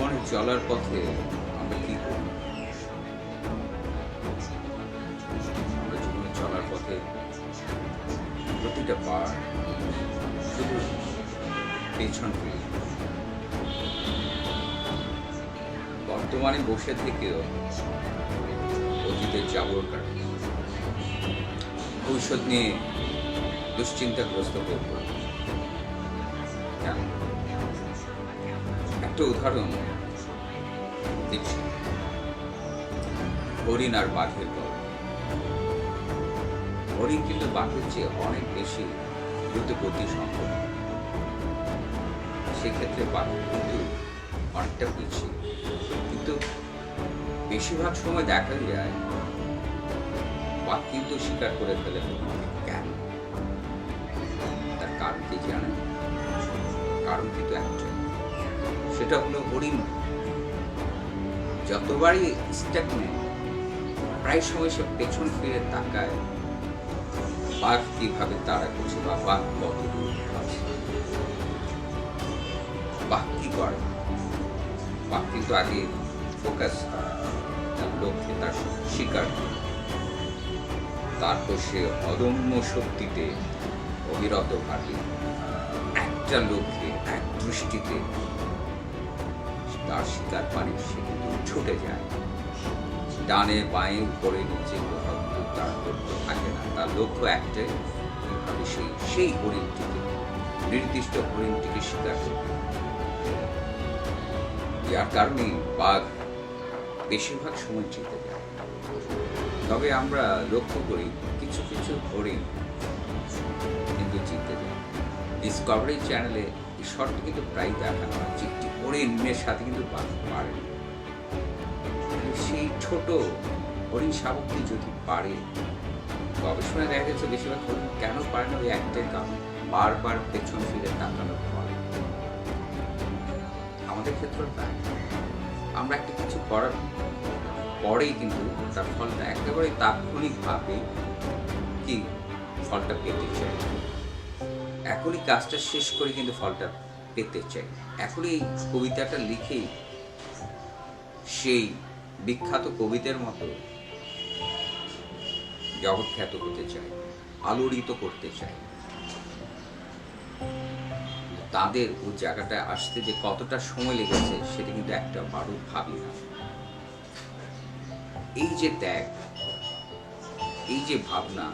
জীবনে চলার পথে আমরা কি করি? আমরা জীবনে চলার পথে প্রতিটা পা শুধু পেছন ফিরি। বর্তমানে বসে থেকেও অতীতের জাবর কাটে, ভবিষ্যৎ নিয়ে দুশ্চিন্তাগ্রস্ত হয়ে পড়ি। কেন? একটা উদাহরণ দিচ্ছি, হরিণ আর বাঘের গল্প। হরিণ কিন্তু বাঘের চেয়ে অনেক বেশি দ্রুত গতি সম্পন্ন, সেক্ষেত্রে বাঘ কিন্তু অনেকটা পিছিয়ে। কিন্তু বেশিরভাগ সময় দেখা যায় বাঘ কিন্তু শিকার করে ফেলে। কেন? তার কারণ কি জানেন? কারণ কিন্তু একটাই, সেটা হলো হরিণ যতবারই স্টেপ নেয় প্রায় সময় সে পেছন ফিরে তাকায় বাঘ কিভাবে তাড়া করছে বা বাঘ কত দূর আছে। বাঘ কি করে? বাঘ কিন্তু আগে ফোকাস তার লক্ষ্যে, তার শিকার, তারপর সে অদম্য শক্তিতে অবিরত ভাবে একটা লক্ষ্যে এক দৃষ্টিতে তার শিকার পানে সে কিন্তু ছুটে যায়। ডানে বাঁয়ে উপরে নিচে কোথাও কিন্তু তার লক্ষ্য থাকে না, তার লক্ষ্য একটাই, কিভাবে সেই হরিণটিকে, নির্দিষ্ট হরিণটিকে শিকার করবে। যার কারণে বাঘ বেশিরভাগ সময় জিতে যায়। তবে আমরা লক্ষ্য করি কিছু কিছু হরিণ কিন্তু জিতে যায়। ডিসকভারি চ্যানেলে এই শর্টটি কিন্তু প্রায় দেখানো হয় যে একটি হরিণের সাথে কিন্তু বাঘ পারে। সেই ছোট হরিণ শাবকটি যদি পারে, গবেষণায় দেখা গেছে বেশিরভাগ হরিণ কেন পারে না, ওই একটাই কারণ, বারবার পেছন ফিরে তাকানোর ফলে। আমাদের ক্ষেত্রে তাই, আমরা একটা কিছু করার পরেই কিন্তু তার ফলটা একেবারে তাৎক্ষণিকভাবে কি ফলটা পেতে চাই, এখনই কাজটা শেষ করে কিন্তু ফলটা পেতে চাই, এখনই এই কবিতাটা লিখেই সেই বিখ্যাত কবিদের মতো জগৎখ্যাত হতে চাই, আলোড়িত করতে চাই। তাদের ওই জায়গাটায় আসতে যে কতটা সময় লেগেছে সেটা কিন্তু একটা বারও ভাবি না। এই যে ত্যাগ, এই যে ভাবনা,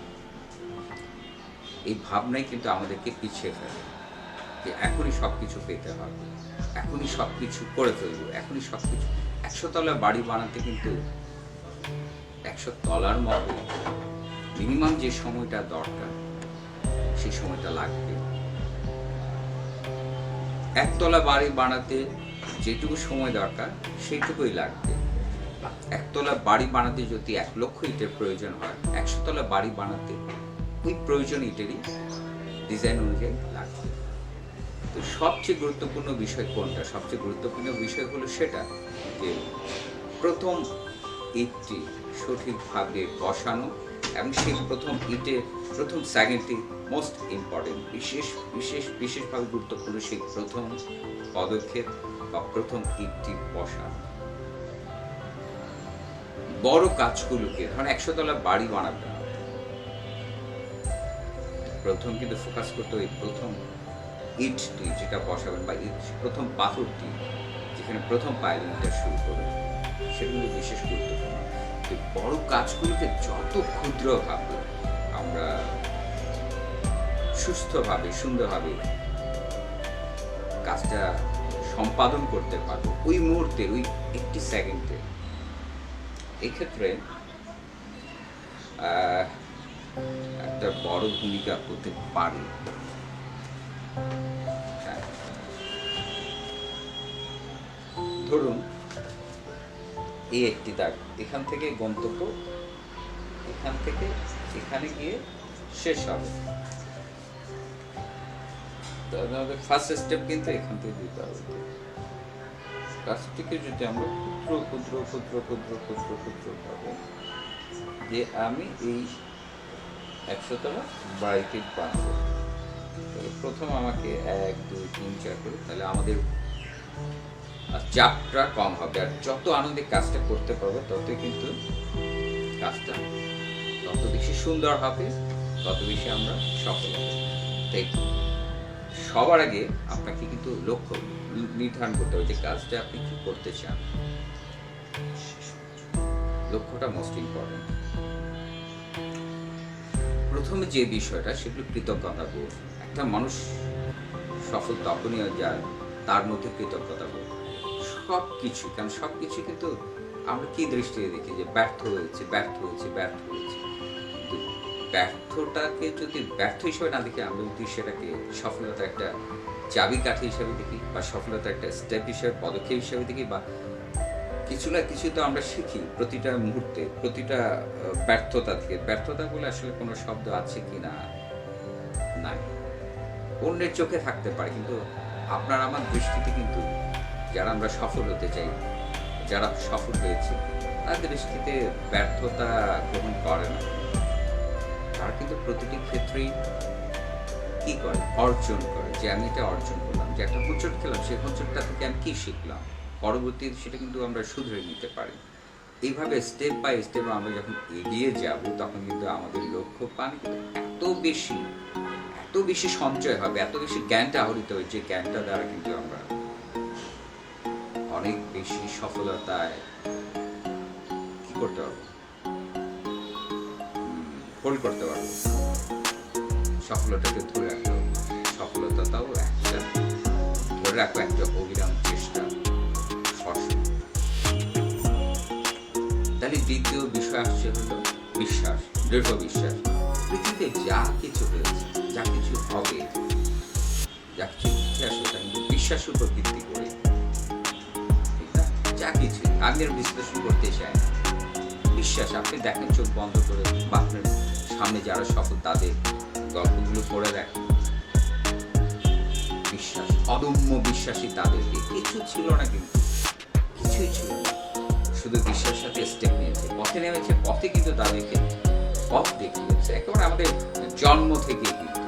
এই ভাবনাই কিন্তু আমাদেরকে পিছিয়ে ফেলে যে এখনই সবকিছু পেতে হবে, এখনই সবকিছু করে ফেলবো, এখনই সবকিছু। 100 তলা বাড়ি বানাতে কিন্তু 100 তলার মতো মিনিমাম যে সময়টা দরকার সেই সময়টা লাগবে। 1 তলা বাড়ি বানাতে যেটুকু সময় দরকার সেইটুকুই লাগবে। 1 তলা বাড়ি বানাতে যদি 1 লক্ষ ইটের প্রয়োজন হয়, 100 তলা বাড়ি বানাতে ওই প্রয়োজন ইটেরই ডিজাইন অনুযায়ী লাগবে। তো সবচেয়ে গুরুত্বপূর্ণ বিষয় কোনটা? সবচেয়ে গুরুত্বপূর্ণ বিষয় হলো সেটা যে প্রথম ইটটি সঠিকভাবে বসানো, এবং সেই প্রথম ইটের প্রথম সেকেন্ডটি মোস্ট ইম্পর্টেন্ট, বিশেষভাবে গুরুত্বপূর্ণ সেই প্রথম পদক্ষেপ বা প্রথম ইটটি বসানো। বড় কাজগুলোকে, ধরেন 100 তলা বাড়ি বানাতে হবে, প্রথম কিন্তু ফোকাস করতে ওই প্রথম ইটটি যেটা বসাবেন বা প্রথম পাথরটি যেখানে প্রথম পাইলিংটা শুরু করবেন, সেটা কিন্তু বিশেষ গুরুত্বপূর্ণ। বড় কাজগুলোকে যত ক্ষুদ্রভাবে আমরা সুস্থভাবে, সুন্দরভাবে কাজটা সম্পাদন করতে পারবো ওই মুহূর্তে, ওই একটি সেকেন্ডে, এক্ষেত্রে একটা বড় ভূমিকা করতে পারে। ধরুন এই একটি দাগ, এখান থেকে গন্তব্য, এখান থেকে এখানে গিয়ে শেষ হবে। আমাদের ফার্স্ট স্টেপ কিন্তু এখান থেকে দিতে হবে। কাজটিকে যদি আমরা ক্ষুদ্র ভাবে যে আমি এই 100 তলা বাড়িটি বানাবো, প্রথম আমাকে 1 2 3 4 করে, তাহলে আমাদের চাপটা কম হবে। আর যত আনন্দে কাজটা করতে পারবো ততই কিন্তু কাজটা তত বেশি সুন্দর হবে, তত বেশি আমরা সফল হব। তাই সবার আগে আপনাকে কিন্তু লক্ষ্য নির্ধারণ করতে হবে যে কাজটা আপনি কি করতে চান। লক্ষ্যটা মোস্ট ইম্পর্টেন্ট। প্রথমে যে বিষয়টা সেগুলো কৃতজ্ঞতা বোধ। একটা মানুষ সফল তখনই যায় তার মধ্যে কৃতজ্ঞতা বোধ। সব কিছু, কারণ সব কিছু কিন্তু আমরা কি দৃষ্টিতে দেখি যে ব্যর্থ হয়েছে ব্যর্থ হয়েছে ব্যর্থ হয়েছে, কিন্তু ব্যর্থটাকে যদি ব্যর্থ হিসেবে না দেখি, আমরা যদি সেটাকে সফলতা একটা চাবিকাঠি হিসেবে দেখি, বা সফলতা একটা স্টেপ হিসেবে, পদক্ষেপ হিসেবে দেখি, বা কিছু না কিছু তো আমরা শিখি প্রতিটা মুহূর্তে, প্রতিটা ব্যর্থতা থেকে। ব্যর্থতা বলে আসলে কোনো শব্দ আছে কি না, নাই। অন্যের চোখে থাকতে পারে, কিন্তু আপনার আমার দৃষ্টিতে কিন্তু যারা আমরা সফল হতে চাই, যারা সফল হয়েছে, তাদের দৃষ্টিতে ব্যর্থতা গ্রহণ করে না। তারা কিন্তু প্রতিটি ক্ষেত্রেই কি করে, অর্জন করে। যে আমি এটা অর্জন করলাম, যে একটা হোঁচট খেলাম, সেই হোঁচটটা থেকে আমি কি শিখলাম, পরবর্তীতে সেটা কিন্তু আমরা শুধরে নিতে পারি। এইভাবে স্টেপ বাই স্টেপ আমরা যখন এগিয়ে যাব, তখন কিন্তু আমাদের লক্ষ্য পান এত বেশি সঞ্চয় হবে, এত বেশি জ্ঞানটা আহরিত হয়, যে জ্ঞানটা দ্বারা কিন্তু আমরা অনেক বেশি সফলতায় কি করতে পারবো, হোল্ড করতে পারবো, সফলতাকে ধরে রাখতে হবে। সফলতাটাও একটা ধরে রাখবো, একটা অবিরাম চেষ্টা। তাহলে দ্বিতীয় বিষয় আসছে হলো বিশ্বাস, দৃঢ় বিশ্বাস। পৃথিবীতে যা কিছু হয়েছে, যা কিছু হবে, যা কিছু ইতিহাস ওটা কিন্তু বিশ্বাসের উপর ভিত্তি করে। ঠিক না? যা কিছু আগের বিশ্লেষণ করতে চায় না, বিশ্বাস। আপনি দেখেন চোখ বন্ধ করে, বা আপনার সামনে যারা সফল তাদের গল্পগুলো পড়ে দেখেন, বিশ্বাস, অদম্য বিশ্বাসী তাদেরকে। কিছু ছিল না, কিন্তু কিছুই ছিল না, শুধু বিশ্বাসের সাথে স্টেপ নিয়েছে, পথে নেমেছে, পথে কিন্তু তাদেরকে পথ দেখিয়েছে। একেবারে আমাদের জন্ম থেকে কিন্তু,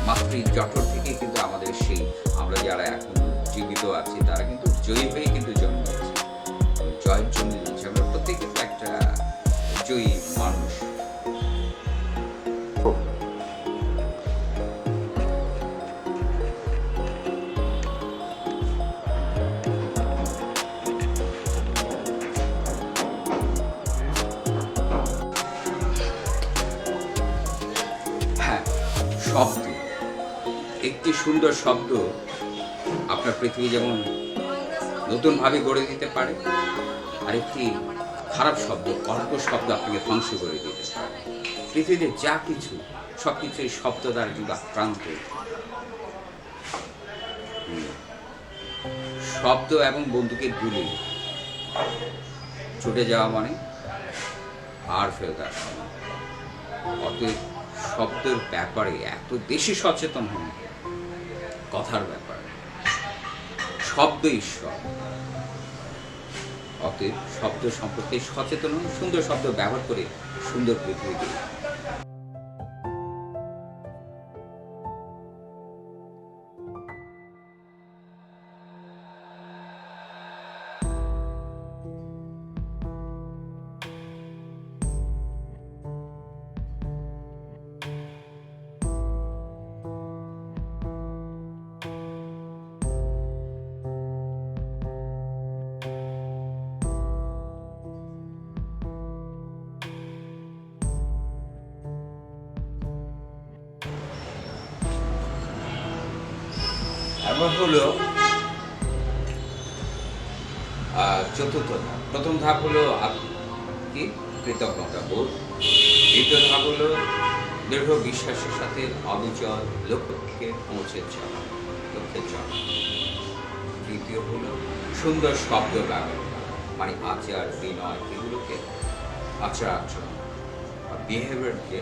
মাতৃ জঠর থেকে কিন্তু আমাদের সেই, আমরা যারা এখন জীবিত আছি, তারা কিন্তু জয়ী হয়ে কিন্তু জন্মেছে, জয়ের জন্য দিচ্ছে। আমরা প্রত্যেকে তো একটা জয়ী মানুষ। শব্দ, একটি সুন্দর শব্দ আপনার পৃথিবী যেমন নতুনভাবে গড়ে দিতে পারে, আর একটি খারাপ শব্দ, কর্কশ শব্দ আপনাকে ধ্বংস করে দিতে পারে। পৃথিবীতে যা কিছু, সব কিছু এই শব্দ দ্বারা কিন্তু আক্রান্ত। শব্দ এবং বন্দুকের গুলি ছুটে যাওয়া মানে আর ফেরত আসা। অতএব শব্দের ব্যাপারে এত বেশি সচেতন হন, কথার ব্যাপারে। শব্দ ঈশ্বর, অতএব শব্দ সম্পর্কে সচেতন হন, সুন্দর শব্দ ব্যবহার করে সুন্দর পৃথিবী দিন। এবার হলো চতুর্থ ধাপ। প্রথম ধাপ হলো কি, কৃতজ্ঞতা বোধ। দ্বিতীয় ধাপ হলো দৃঢ় বিশ্বাসের সাথে অবিচল লক্ষ্যে পৌঁছে যাওয়া, লক্ষ্যে যাওয়া। তৃতীয় হলো সুন্দর শব্দ ব্যবহার, মানে আচার, বিনয়, এগুলোকে আচার আচরণ, বিহেভিয়ারকে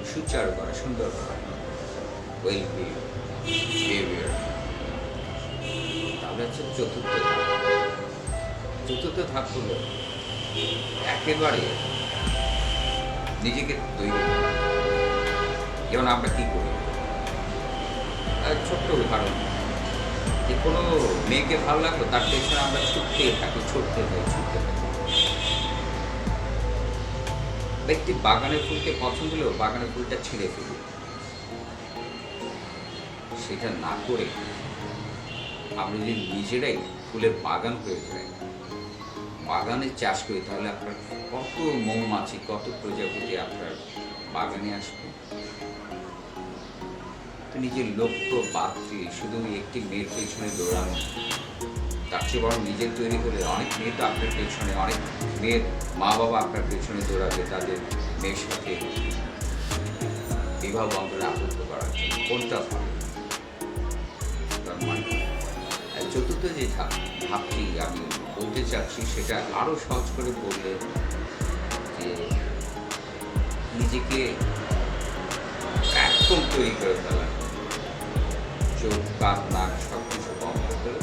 সুচারু করা, সুন্দর করা, ওয়েল বিহেভিয়ার। তাহলে হচ্ছে চতুর্থ ধাপ। চতুর্থ ধাপ হলো একেবারে নিজেকে তৈরি করা। যেমন আমরা কি করি, ছোট্ট উদাহরণ, যে কোনো মেয়েকে ভালো লাগলো তার পেছনে আমরা ছুটতেই থাকি, ছুটতে থাকি, ছুটতে থাকি। ব্যক্তি বাগানের ফুলকে পছন্দ হলেও বাগানের ফুলটা ছিঁড়ে ফেলি, সেটা না করে আমরা যদি নিজেরাই ফুলের বাগান হয়ে যাই, বাগানে চাষ করি, তাহলে আপনার কত মৌমাছি, কত প্রজাপতি আপনার বাগানে আসবে। তো নিজের লক্ষ্য বাদ দিয়ে শুধু একটি মেয়ের পেছনে দৌড়ানো, তার চেয়ে বরং নিজের তৈরি হলে অনেক মেয়ে তো আপনার পেছনে, অনেক মেয়ের মা বাবা আপনার পেছনে দৌড়াবে তাদের মেয়ের সাথে বিবাহ বন্ধনে আবদ্ধ করার জন্য। কোনটা ভালো? তার মানে চতুর্থ যে ধাপটি আমি বলতে চাচ্ছি সেটা আরো সহজ করে বললে যে নিজেকে একদম তৈরি করে ফেলা, চোখ কান নাক সব কিছু বন্ধ করে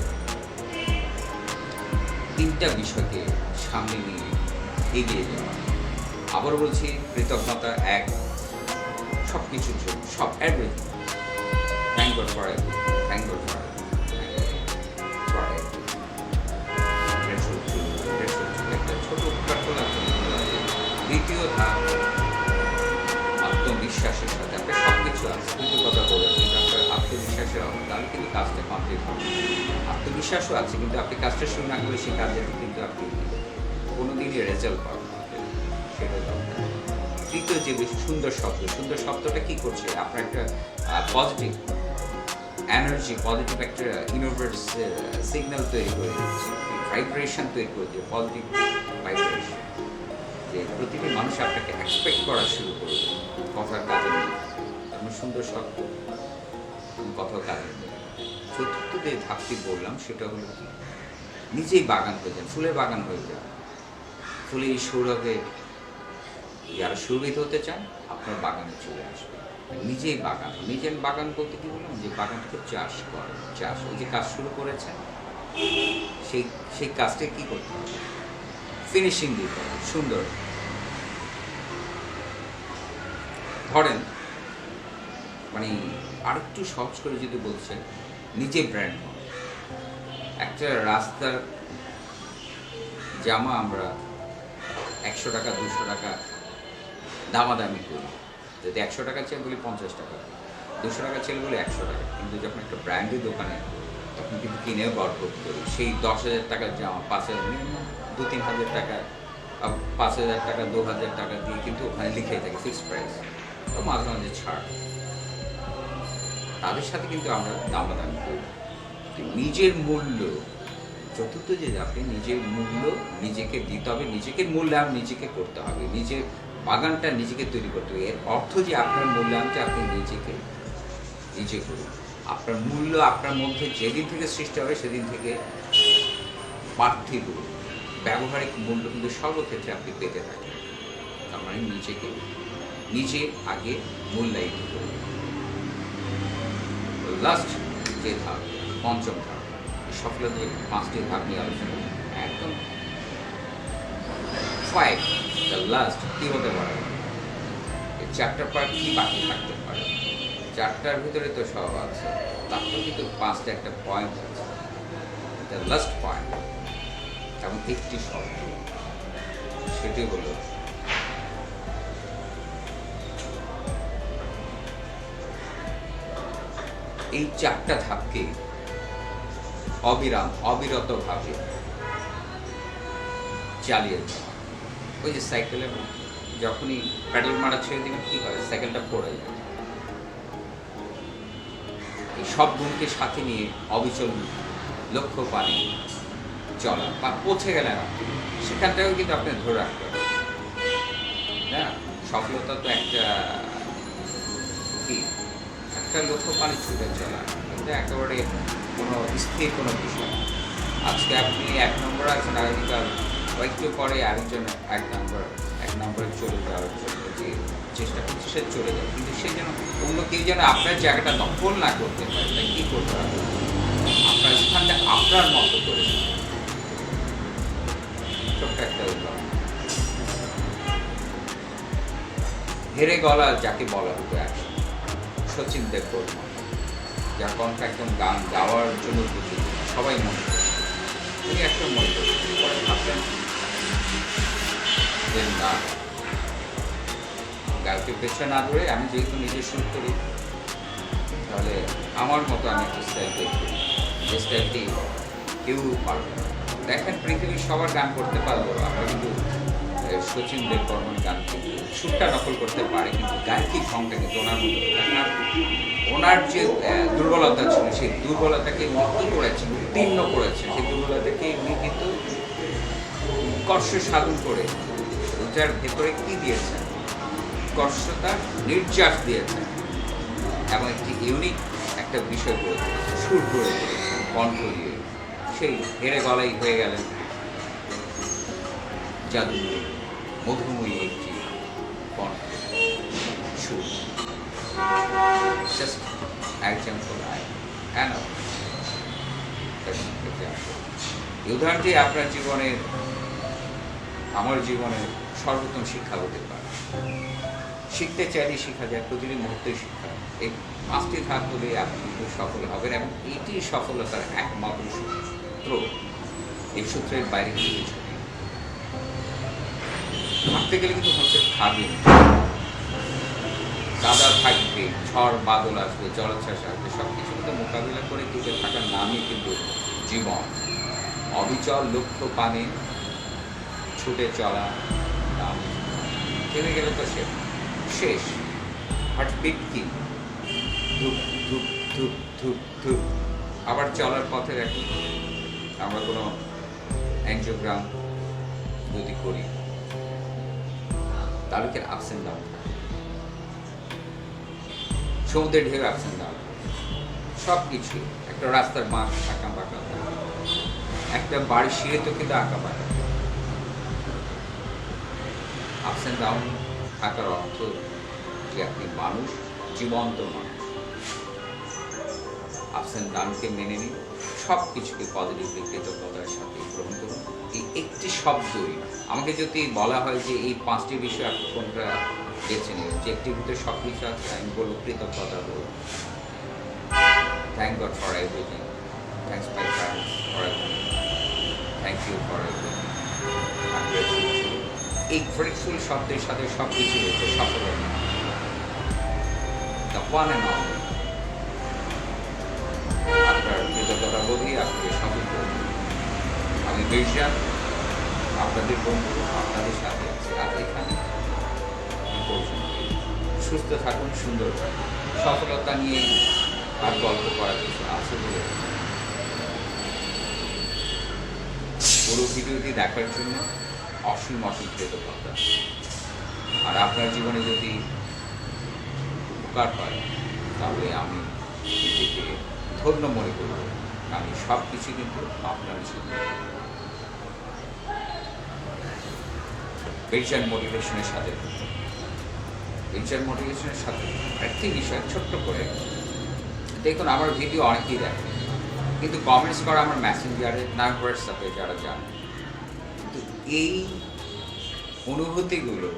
তিনটা বিষয়কে সামনে নিয়ে এগিয়ে যাওয়া। আবার বলছি, কৃতজ্ঞতা এক, সব কিছুর জন্য, সব everything, thank God for everything, thank God for একটা ছোট উপকার করলাম। দ্বিতীয় ধাপ, আত্মবিশ্বাসের সাথে আপনার সব কিছু আছে, কিন্তু কথা বলেছেন আপনার আত্মবিশ্বাসের অভাব, তাহলে কিন্তু কাজটা কমপ্লিট হবে। আত্মবিশ্বাসও আছে, কিন্তু আপনি কাজটা শুরু না করলে সেই কাজে কিন্তু আপনি কোনোদিনই রেজাল্ট পাবেন না, সেটা দরকার। তৃতীয় যে বেশি সুন্দর শব্দ, সুন্দর শব্দটা কি করছে, আপনার একটা পজিটিভ এনার্জি, পজিটিভ একটা ইউনিভার্স সিগন্যাল তৈরি করে দিচ্ছে, ভাইব্রেশন তৈরি করে দিচ্ছে, পজিটিভ ভাইব্রেশন, যে প্রতিটি মানুষ আপনাকে এক্সপেক্ট করা শুরু করবে কথার কাজে নেই। তেমন সুন্দর শব্দ কথার কাজে নেই। চতুর্থ যে ধাপটি বললাম সেটা হলো কি, নিজেই বাগান হয়ে যান, ফুলের বাগান হয়ে যান। ফুলের সৌরভে যারা সুরভিত হতে চান আপনার বাগানে চলে আসবে। নিজেই বাগান, নিজের বাগান বলতে কি বললাম, যে বাগানটাকে চাষ করেন, চাষ, ওই যে কাজ শুরু করেছেন সেই কাজটা কি করতে হবে, ফিনিশিং দিতে হবে সুন্দর। ধরেন মানে আরেকটু সহজ করে যদি বলছেন, নিজে ব্র্যান্ড হন। একটা রাস্তার জামা আমরা 100 টাকা 200 টাকা দামাদামি করি, যদি 100 টাকা চেয়ে বলি 50 টাকা, 200 টাকা চেয়ে বলি 100 টাকা, কিন্তু যখন একটা ব্র্যান্ডের দোকানে তখন কিন্তু কিনেও গর্ব করি। সেই 10,000 টাকার জামা 5,000, মিনিমাম 2-3 হাজার টাকা, 5,000 টাকা 2,000 টাকা দিয়ে কিন্তু ওখানে লিখেই থাকে ফিক্সড প্রাইস, তো মাঝে মাঝে ছাড়। তাদের সাথে কিন্তু আমরা দামাদামি করি। নিজের মূল্য, চতুর্থ যে আপনি নিজের মূল্য নিজেকে দিতে হবে, নিজেকে মূল্যায়ন নিজেকে করতে হবে, নিজের বাগানটা নিজেকে তৈরি করতে হবে। এর অর্থ যে আপনার মূল্যায়নটা আপনি নিজেকে নিজে করুন। আপনার মূল্য আপনার মধ্যে যেদিন থেকে সৃষ্টি হবে সেদিন থেকে পার্থিব ব্যবহারিক মূল্য কিন্তু সর্বক্ষেত্রে আপনি পেতে থাকেন। তার মানে নিজেকে নিজে আগে মূল্যায়িত করুন। লাস্ট যে ধাপ, পঞ্চম ধাপ, সফলতার 5টি ধাপ নিয়ে আলোচনা একদম 5, দ্য লাস্ট কি হতে পারে, এই 4টা পার্ট কি বাকি থাকতে পারে, 4টার ভিতরে তো সব আছে, তারপর কিন্তু 5টা একটা পয়েন্ট আছে, দ্য লাস্ট পয়েন্ট, এবং একটি শব্দ, সেটি হলো এই 4টা ধাপকে অবিরতভাবে চালিয়ে যাওয়া। ওই যে সাইকেলে যখনই প্যাডেল মারা ছেড়ে দিবেন কি হয়, সাইকেলটা পড়ে যায়। এই সব গুণকে সাথে নিয়ে অবিচল লক্ষ্য পানে চলা, বা পৌঁছে গেলেন আপনি সেখানটাও কিন্তু আপনি ধরে রাখতে হবে না। সফলতা তো একটা কি, একটা লক্ষ্য পানে ছুটে চলা, কিন্তু একেবারে কোনো স্থির কোনো বিষয়। আজকে আপনি 1 নম্বরে আছেন, আগামীকাল একটু পরে আরেকজন 1 নম্বরে চলে যাওয়ার জন্য যে চেষ্টা করছে সে চলে যাবে, কিন্তু সে যেন অন্য কেউ যেন আপনার জায়গাটা দখল না করতে পারে। তাই কী করতে হবে, আপনার স্থানটা আপনার মতো করে ছোট্ট একটা উদাহরণ, হেরে গলা যাকে বলা হতো একসময়, সচিন দেববর্মা যার কণ্ঠ একদম গান গাওয়ার জন্য উপযুক্ত, সবাই মনে করে। উনি একটা মনে করছেন, পরে ভাবলেন যে না, গায়কের পেছনে না ধরে আমি যেহেতু নিজে শুরু করি, তাহলে আমার মতো আমি একটা স্টাইল তৈরি করি, যে স্টাইলটি কেউ পারবে না। দেখেন পৃথিবীর সবার গান করতে পারবো, আমরা কিন্তু শচীন দেববর্মন গান কিন্তু সুরটা নকল করতে পারে, কিন্তু গায়িক ঢংটা কিন্তু ওনার মতো না। ওনার যে দুর্বলতা ছিল, সেই দুর্বলতাকে উনি কী করেছেন, উত্তীর্ণ করেছেন। সেই দুর্বলতাকে উনি কিন্তু উৎকর্ষ সাধন করে ওটার ভেতরে কী দিয়েছেন, উৎকর্ষতা নির্যাস দিয়েছেন এবং একটি ইউনিক একটা বিষয় করে তুলেছেন, সুর করে তুলেছেন কণ্ঠ দিয়ে। সেই হেরে গলাই হয়ে গেলেন জাদুময়ী, মধুময়ী একটি কণ্ঠ, সুর। Just example, এই উদাহরণটি আপনার জীবনের, আমার জীবনের সর্বোত্তম শিক্ষা হতে পারে। শিখতে চাইলে শেখা যায়, প্রতিটি মুহূর্তে শিক্ষা। এই 5টি ধাপ হলে আপনি কিন্তু সফল হবেন এবং এটি সফলতার একমাত্র সূত্র। এই সূত্রের বাইরে কিন্তু কিছু নেই। ভাবতে গেলে কিন্তু হচ্ছে খাবেন, কাদা থাকবে, ঝড় বাদল আসবে, জলোচ্ছ্বাস আসবে, সব কিছু কিন্তু মোকাবিলা করে টিকে থাকার নামই কিন্তু জীবন। অবিচল লক্ষ্য পানে ছুটে চলা নাম, থেমে গেলে তো শেষ। হার্টবিট কি ধূপ ধূপ ধূপ ধূপ ধূপ। আবার চলার পথে দেখুন, আমরা কোনো অ্যাঞ্জিওগ্রাম যদি করি, তাহলে কি আপস অ্যান্ড ডাউন, সমুদ্রের ঢেউ আপস অ্যান্ড ডাউন, সব কিছু। একটা রাস্তার বাঁক আঁকা বাঁকা, একটা বাড়ির সিঁড়ে তো কিন্তু আঁকা বাঁকা। আপস অ্যান্ড ডাউন থাকার অর্থ যে আপনি মানুষ, জীবন্ত মানুষ। আপস অ্যান্ড ডাউনকে মেনে নিন, সব কিছুকে পজিটিভলি কৃতজ্ঞতার সাথে গ্রহণ করুন। এই একটি শব্দই, আমাকে যদি বলা হয় যে এই 5টি বিষয় আপনি কোনটা বেছে নিন, যে একটির ভিতরে সব কিছু আছে, আমি বলবো কৃতজ্ঞতা বলবো। Thank God for everything, thanks my parents for everything, thank you for everything. এই গ্রেটফুল শব্দের সাথে সব কিছু হচ্ছে সফলতা। দ্য ওয়ান অ্যান্ড অল, আপনার কৃতজ্ঞতা বোধই আপনাকে সফল করবে। আমি বিশ্বাস আপনাদের বন্ধু আপনাদের সাথে আছে। আজ এখানে সুস্থ থাকুন, সুন্দর থাকুন। সফলতা নিয়ে আর গল্প করার কিছু আছে বলে পুরো ভিডিওটি দেখার জন্য অসীম অসীম কৃতজ্ঞতা। আর আপনার জীবনে যদি উপকার হয়, তাহলে আমি নিজেকে ধন্য মনে করব। আমি সব কিছু কিন্তু আপনার জন্য। পেশার মোটিভেশনের সাথে একটি বিষয় ছোট্ট করে দেখুন, আমার ভিডিও অনেকেই দেখে, কিন্তু কমেন্টস করা আমার মেসেঞ্জারে না হোয়াটসঅ্যাপে যারা জানে। কিন্তু এই অনুভূতিগুলো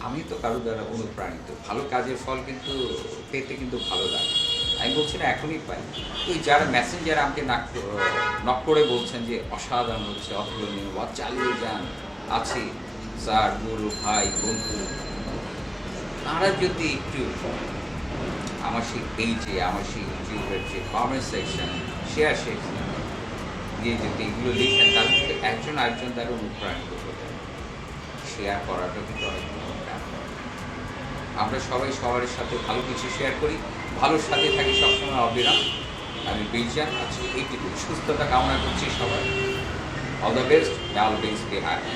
আমি তো কারো দ্বারা অনুপ্রাণিত। ভালো কাজের ফল কিন্তু পেতে কিন্তু ভালো লাগে। আমি বলছি না এখনই পাই। ওই যারা মেসেঞ্জার আমাকে নক করে বলছেন যে অসাধারণ হচ্ছে, অতুলনীয়, বা চালিয়ে যান, আছি স্যার, গুরু, ভাই, বন্ধু, তারা যদি একটু আমার সেই পেজে, আমার সেই ইউটিউবের যে কমেন্ট সেকশন, শেয়ার সেকশন দিয়ে যদি এগুলো লিখেন, তাহলে কিন্তু একজন আরেকজন তারা অনুপ্রাণিত হতেন। শেয়ার করাটা কিন্তু অনেক ব্যাপার। আমরা সবাই সবার সাথে ভালো কিছু শেয়ার করি, ভালোর সাথে থাকি সবসময় অবিরাম। আমি বিরজান, আজকে এইটুকু সুস্থতা কামনা করছি সবাই। All the best, always be happy.